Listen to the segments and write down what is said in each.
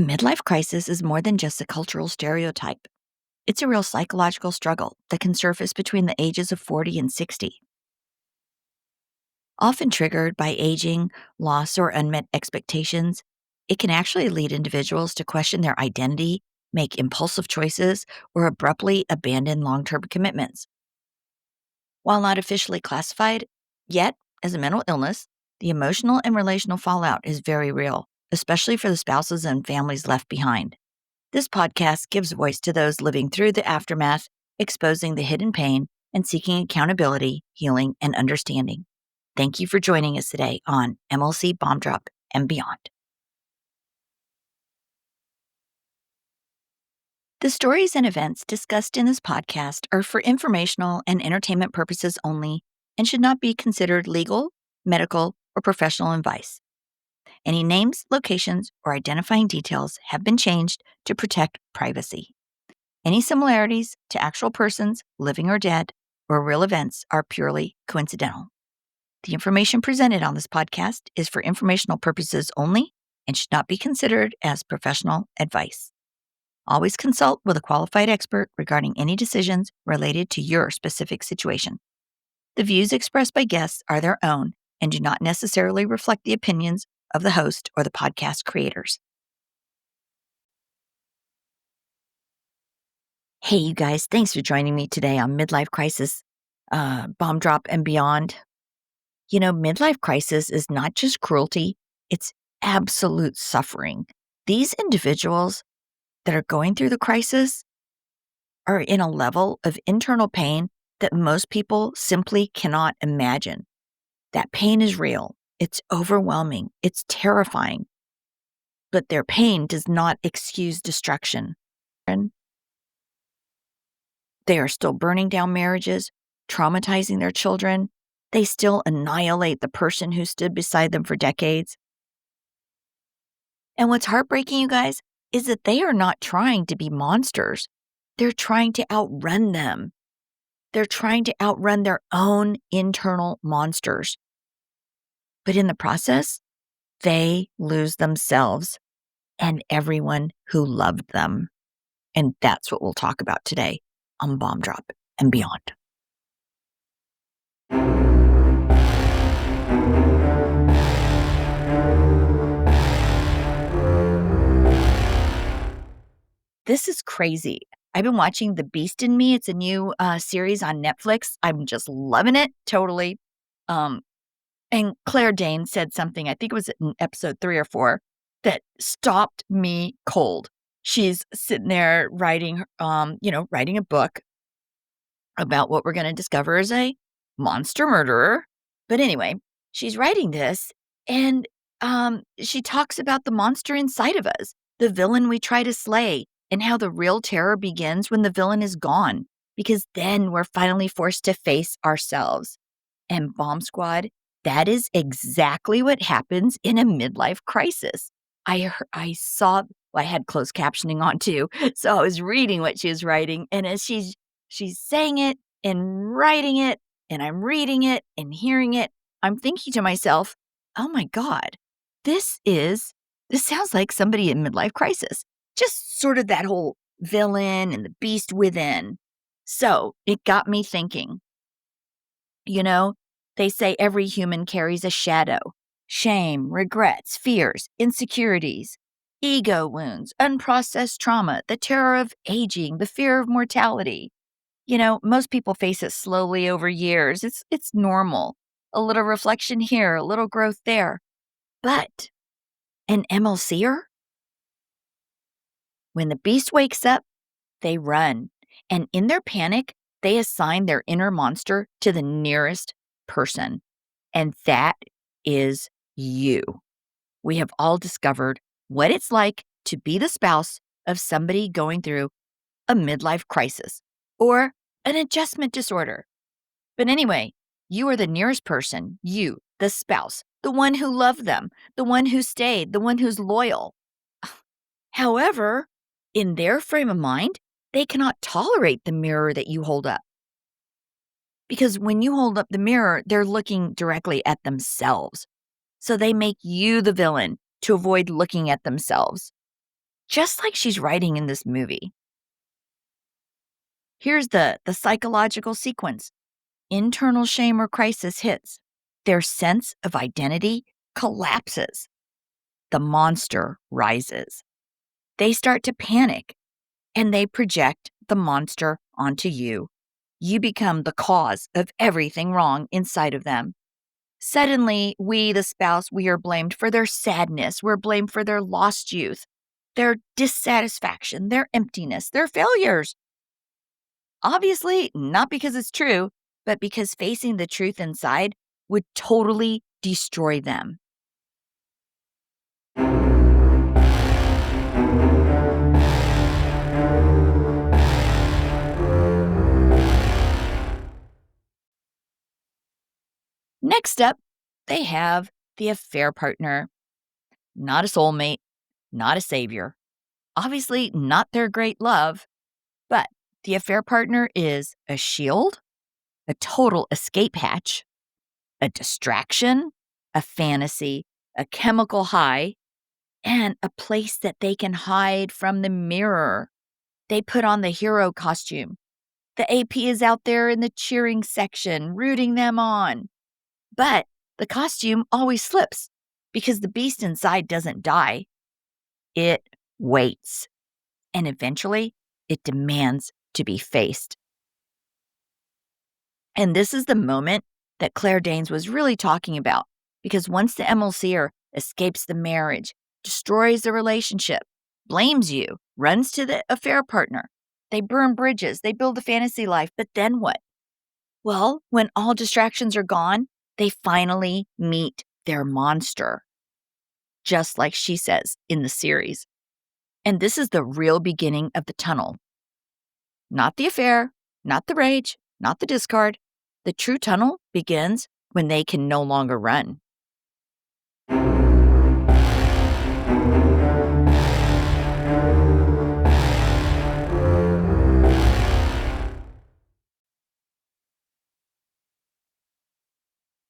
A midlife crisis is more than just a cultural stereotype. It's a real psychological struggle that can surface between the ages of 40 and 60. Often triggered by aging, loss, or unmet expectations, it can actually lead individuals to question their identity, make impulsive choices, or abruptly abandon long term commitments. While not officially classified yet as a mental illness, the emotional and relational fallout is very real, especially for the spouses and families left behind. This podcast gives voice to those living through the aftermath, exposing the hidden pain, and seeking accountability, healing, and understanding. Thank you for joining us today on MLC Bomb Drop and Beyond. The stories and events discussed in this podcast are for informational and entertainment purposes only and should not be considered legal, medical, or professional advice. Any names, locations, or identifying details have been changed to protect privacy. Any similarities to actual persons, living or dead, or real events are purely coincidental. The information presented on this podcast is for informational purposes only and should not be considered as professional advice. Always consult with a qualified expert regarding any decisions related to your specific situation. The views expressed by guests are their own and do not necessarily reflect the opinions of the host or the podcast creators. Hey, you guys, thanks for joining me today on Midlife Crisis, Bomb Drop and Beyond. You know, midlife crisis is not just cruelty, it's absolute suffering. These individuals that are going through the crisis are in a level of internal pain that most people simply cannot imagine. That pain is real. It's overwhelming. It's terrifying. But their pain does not excuse destruction. They are still burning down marriages, traumatizing their children. They still annihilate the person who stood beside them for decades. And what's heartbreaking, you guys, is that they are not trying to be monsters. They're trying to outrun them. They're trying to outrun their own internal monsters. But in the process, they lose themselves and everyone who loved them. And that's what we'll talk about today on Bomb Drop and Beyond. This is crazy. I've been watching The Beast in Me. It's a new series on Netflix. I'm just loving it totally. And Claire Danes said something, I think it was in episode 3 or 4, that stopped me cold. She's sitting there writing a book about what we're going to discover as a monster murderer. But anyway, she's writing this, and she talks about the monster inside of us, the villain we try to slay, and how the real terror begins when the villain is gone, because then we're finally forced to face ourselves. And Bomb Squad, that is exactly what happens in a midlife crisis. I had closed captioning on too, so I was reading what she was writing, and as she's saying it and writing it, and I'm reading it and hearing it, I'm thinking to myself, oh my God, this sounds like somebody in midlife crisis. Just sort of that whole villain and the beast within. So it got me thinking, they say every human carries a shadow, shame, regrets, fears, insecurities, ego wounds, unprocessed trauma, the terror of aging, the fear of mortality. Most people face it slowly over years. It's normal. A little reflection here, a little growth there. But an MLCer? When the beast wakes up, they run. And in their panic, they assign their inner monster to the nearest person. And that is you. We have all discovered what it's like to be the spouse of somebody going through a midlife crisis or an adjustment disorder. But anyway, you are the nearest person, you, the spouse, the one who loved them, the one who stayed, the one who's loyal. However, in their frame of mind, they cannot tolerate the mirror that you hold up. Because when you hold up the mirror, they're looking directly at themselves. So they make you the villain to avoid looking at themselves. just like she's writing in this movie. Here's the psychological sequence. Internal shame or crisis hits. Their sense of identity collapses. The monster rises. They start to panic and they project the monster onto you. You become the cause of everything wrong inside of them. Suddenly, we, the spouse, we are blamed for their sadness. We're blamed for their lost youth, their dissatisfaction, their emptiness, their failures. Obviously, not because it's true, but because facing the truth inside would totally destroy them. Next up, they have the affair partner. Not a soulmate, not a savior. Obviously, not their great love, but the affair partner is a shield, a total escape hatch, a distraction, a fantasy, a chemical high, and a place that they can hide from the mirror. They put on the hero costume. The AP is out there in the cheering section, rooting them on. But the costume always slips because the beast inside doesn't die. It waits. And eventually, it demands to be faced. And this is the moment that Claire Danes was really talking about, because once the MLCer escapes the marriage, destroys the relationship, blames you, runs to the affair partner, they burn bridges, they build a fantasy life, but then what? Well, when all distractions are gone, they finally meet their monster, just like she says in the series. And this is the real beginning of the tunnel. Not the affair, not the rage, not the discard. The true tunnel begins when they can no longer run.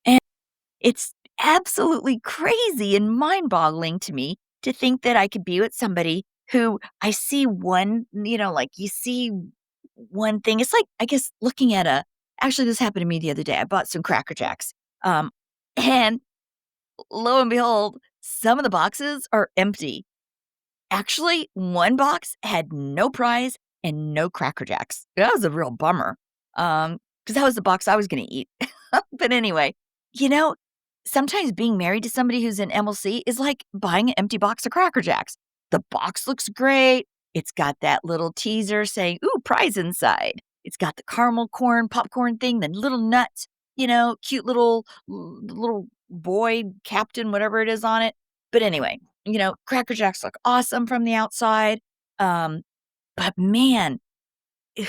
And it's absolutely crazy and mind-boggling to me to think that I could be with somebody who I see one, like you see one thing. It's like, I guess, looking at actually, this happened to me the other day. I bought some Cracker Jacks. And lo and behold, some of the boxes are empty. Actually, one box had no prize and no Cracker Jacks. That was a real bummer, because that was the box I was gonna eat. But anyway, you know, sometimes being married to somebody who's in MLC is like buying an empty box of Cracker Jacks. The box looks great. It's got that little teaser saying, "Ooh, prize inside." It's got the caramel corn, popcorn thing, the little nuts, cute little boy captain, whatever it is on it. But anyway, Cracker Jacks look awesome from the outside. Um, but man,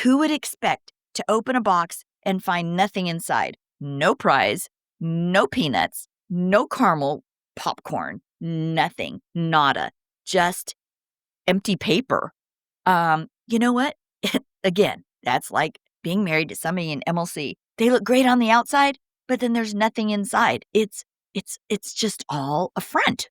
who would expect to open a box and find nothing inside? No prize, no peanuts, no caramel popcorn, nothing, nada, just empty paper. You know what? Again, that's like being married to somebody in MLC. They look great on the outside, but then there's nothing inside. It's just all a front.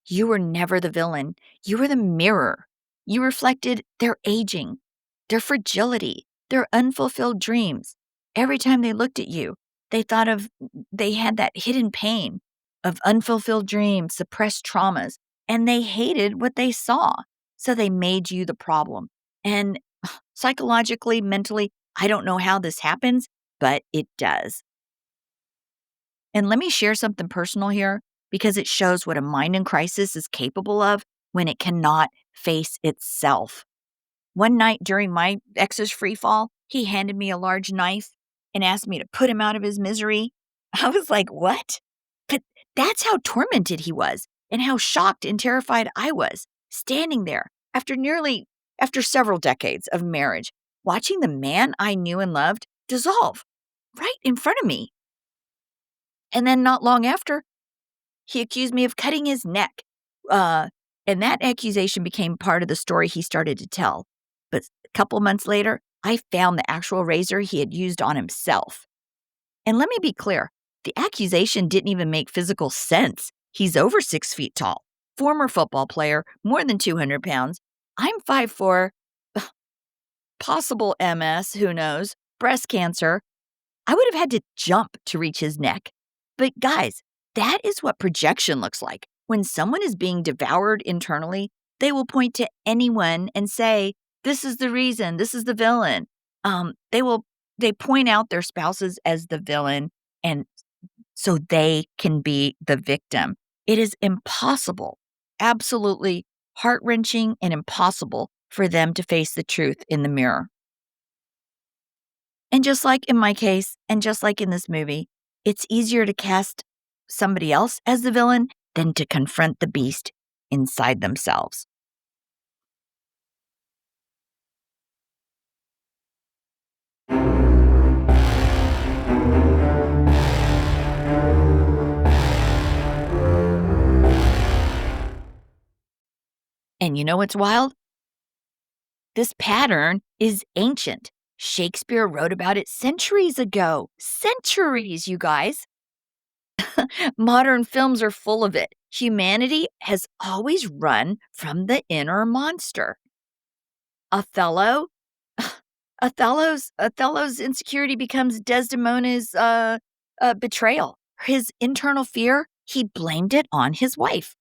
You were never the villain. You were the mirror. You reflected their aging, their fragility, their unfulfilled dreams. Every time they looked at you, they had that hidden pain of unfulfilled dreams, suppressed traumas, and they hated what they saw. So they made you the problem. And psychologically, mentally, I don't know how this happens, but it does. And let me share something personal here because it shows what a mind in crisis is capable of when it cannot face itself. One night during my ex's free fall, he handed me a large knife and asked me to put him out of his misery. I was like, what? But that's how tormented he was and how shocked and terrified I was, standing there after several decades of marriage, watching the man I knew and loved dissolve right in front of me. And then not long after, he accused me of cutting his neck. And that accusation became part of the story he started to tell. But couple months later, I found the actual razor he had used on himself. And let me be clear, the accusation didn't even make physical sense. He's over 6 feet tall, former football player, more than 200 pounds. I'm 5'4", possible MS, who knows, breast cancer. I would have had to jump to reach his neck. But guys, that is what projection looks like. When someone is being devoured internally, they will point to anyone and say, this is the reason, this is the villain. They point out their spouses as the villain, and so they can be the victim. It is impossible, absolutely heart-wrenching and impossible for them to face the truth in the mirror. And just like in my case, and just like in this movie, it's easier to cast somebody else as the villain than to confront the beast inside themselves. And you know what's wild? This pattern is ancient. Shakespeare wrote about it centuries ago. Centuries, you guys. Modern films are full of it. Humanity has always run from the inner monster. Othello, Othello's insecurity becomes Desdemona's betrayal. His internal fear, he blamed it on his wife.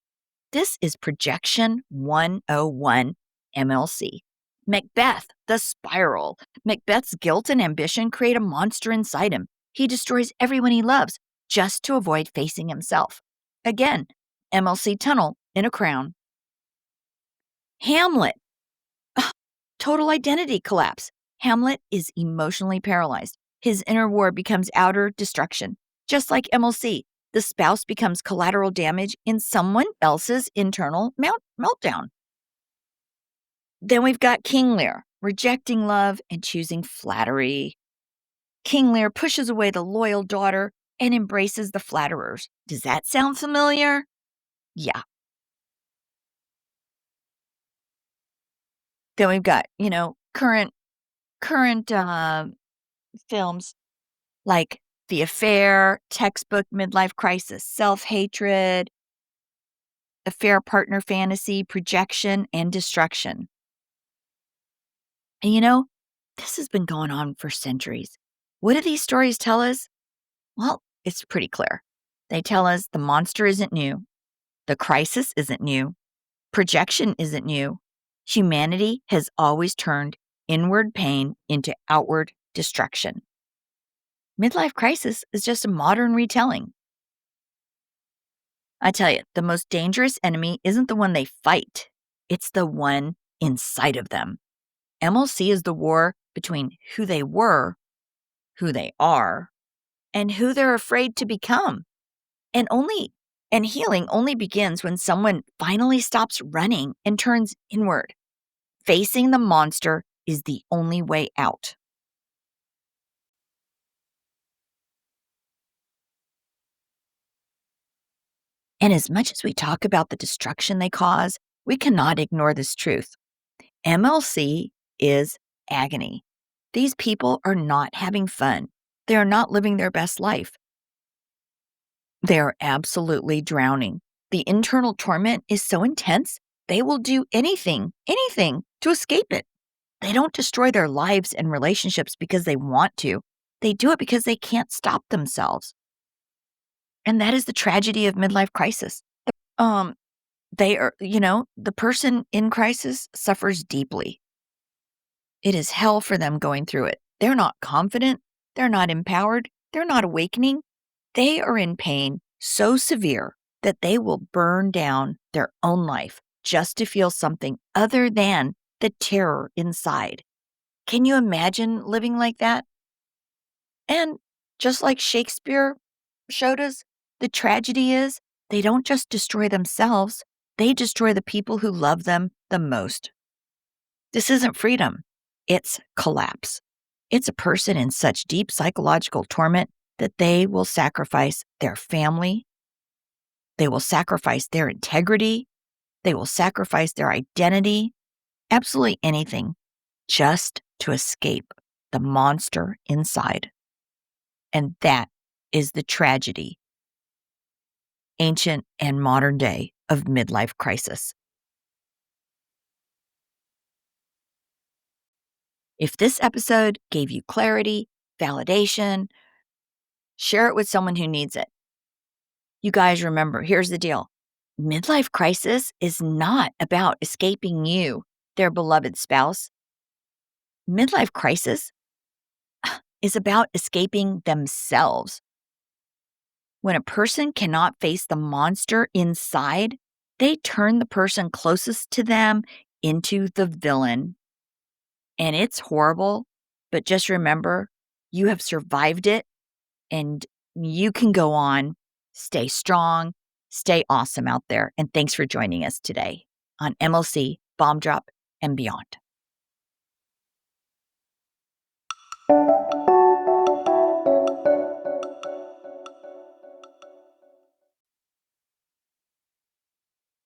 This is Projection 101 MLC. Macbeth, the spiral. Macbeth's guilt and ambition create a monster inside him. He destroys everyone he loves just to avoid facing himself. Again, MLC tunnel in a crown. Hamlet, total identity collapse. Hamlet is emotionally paralyzed. His inner war becomes outer destruction. Just like MLC, the spouse becomes collateral damage in someone else's internal meltdown. Then we've got King Lear, rejecting love and choosing flattery. King Lear pushes away the loyal daughter and embraces the flatterers. Does that sound familiar? Yeah. Then we've got, current films like The Affair, textbook midlife crisis, self-hatred, affair partner fantasy, projection, and destruction. And this has been going on for centuries. What do these stories tell us? Well, it's pretty clear. They tell us the monster isn't new, the crisis isn't new, projection isn't new. Humanity has always turned inward pain into outward destruction. Midlife crisis is just a modern retelling. I tell you, the most dangerous enemy isn't the one they fight, it's the one inside of them. MLC is the war between who they were, who they are, and who they're afraid to become. And healing only begins when someone finally stops running and turns inward. Facing the monster is the only way out. And as much as we talk about the destruction they cause, we cannot ignore this truth. MLC is agony. These people are not having fun. They are not living their best life. They are absolutely drowning. The internal torment is so intense, they will do anything to escape it. They don't destroy their lives and relationships because they want to. They do it because they can't stop themselves. And that is the tragedy of midlife crisis. The person in crisis suffers deeply. It is hell for them going through it. They're not confident. They're not empowered. They're not awakening. They are in pain so severe that they will burn down their own life just to feel something other than the terror inside. Can you imagine living like that? And just like Shakespeare showed us, the tragedy is they don't just destroy themselves, they destroy the people who love them the most. This isn't freedom, it's collapse. It's a person in such deep psychological torment that they will sacrifice their family, they will sacrifice their integrity, they will sacrifice their identity, absolutely anything just to escape the monster inside. And that is the tragedy, ancient and modern day, of midlife crisis. If this episode gave you clarity, validation, share it with someone who needs it. You guys remember, here's the deal. Midlife crisis is not about escaping you, their beloved spouse. Midlife crisis is about escaping themselves. When a person cannot face the monster inside, they turn the person closest to them into the villain. And it's horrible, but just remember, you have survived it and you can go on. Stay strong, stay awesome out there. And thanks for joining us today on MLC, Bomb Drop, and Beyond.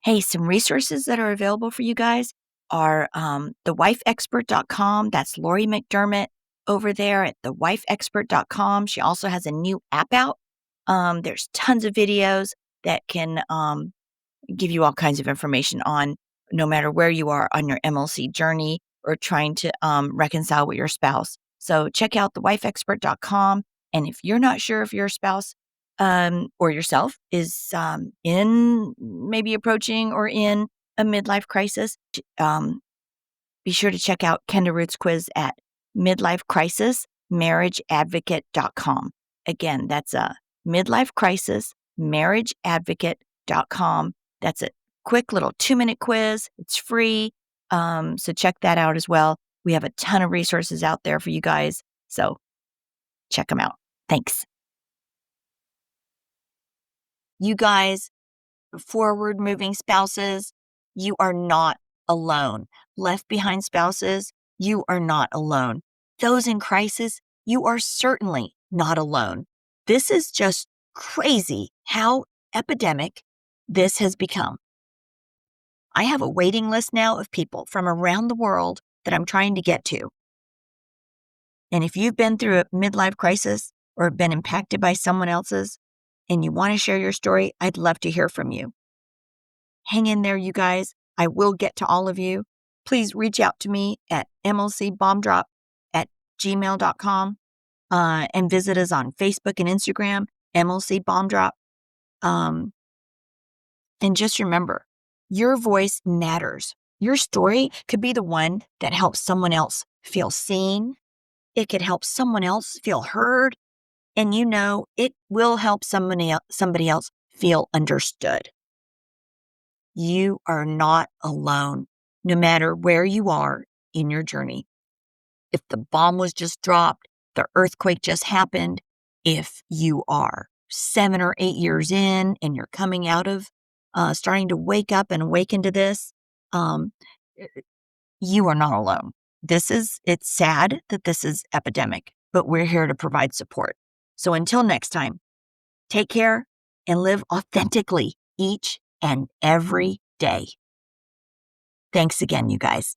Hey, some resources that are available for you guys are thewifeexpert.com. That's Lori McDermott over there at thewifeexpert.com. She also has a new app out. There's tons of videos that can give you all kinds of information on no matter where you are on your MLC journey or trying to reconcile with your spouse. So check out thewifeexpert.com. And if you're not sure if your spouse or yourself is in maybe approaching or in a midlife crisis, be sure to check out Kenda Root's quiz at midlifecrisismarriageadvocate.com. Again, that's a midlifecrisismarriageadvocate.com. That's a quick little 2-minute quiz. It's free. So check that out as well. We have a ton of resources out there for you guys. So check them out. Thanks. You guys, forward moving spouses, you are not alone. Left behind spouses, you are not alone. Those in crisis, you are certainly not alone. This is just crazy how epidemic this has become. I have a waiting list now of people from around the world that I'm trying to get to. And if you've been through a midlife crisis or been impacted by someone else's and you want to share your story, I'd love to hear from you. Hang in there, you guys. I will get to all of you. Please reach out to me at mlcbombdrop@gmail.com and visit us on Facebook and Instagram, MLC Bomb Drop. And just remember, your voice matters. Your story could be the one that helps someone else feel seen. It could help someone else feel heard. And you know, it will help somebody else feel understood. You are not alone, no matter where you are in your journey. If the bomb was just dropped, the earthquake just happened, if you are 7 or 8 years in and you're coming out of starting to wake up and awaken to this, you are not alone. It's sad that this is epidemic, but we're here to provide support. So until next time, take care and live authentically each and every day. Thanks again, you guys.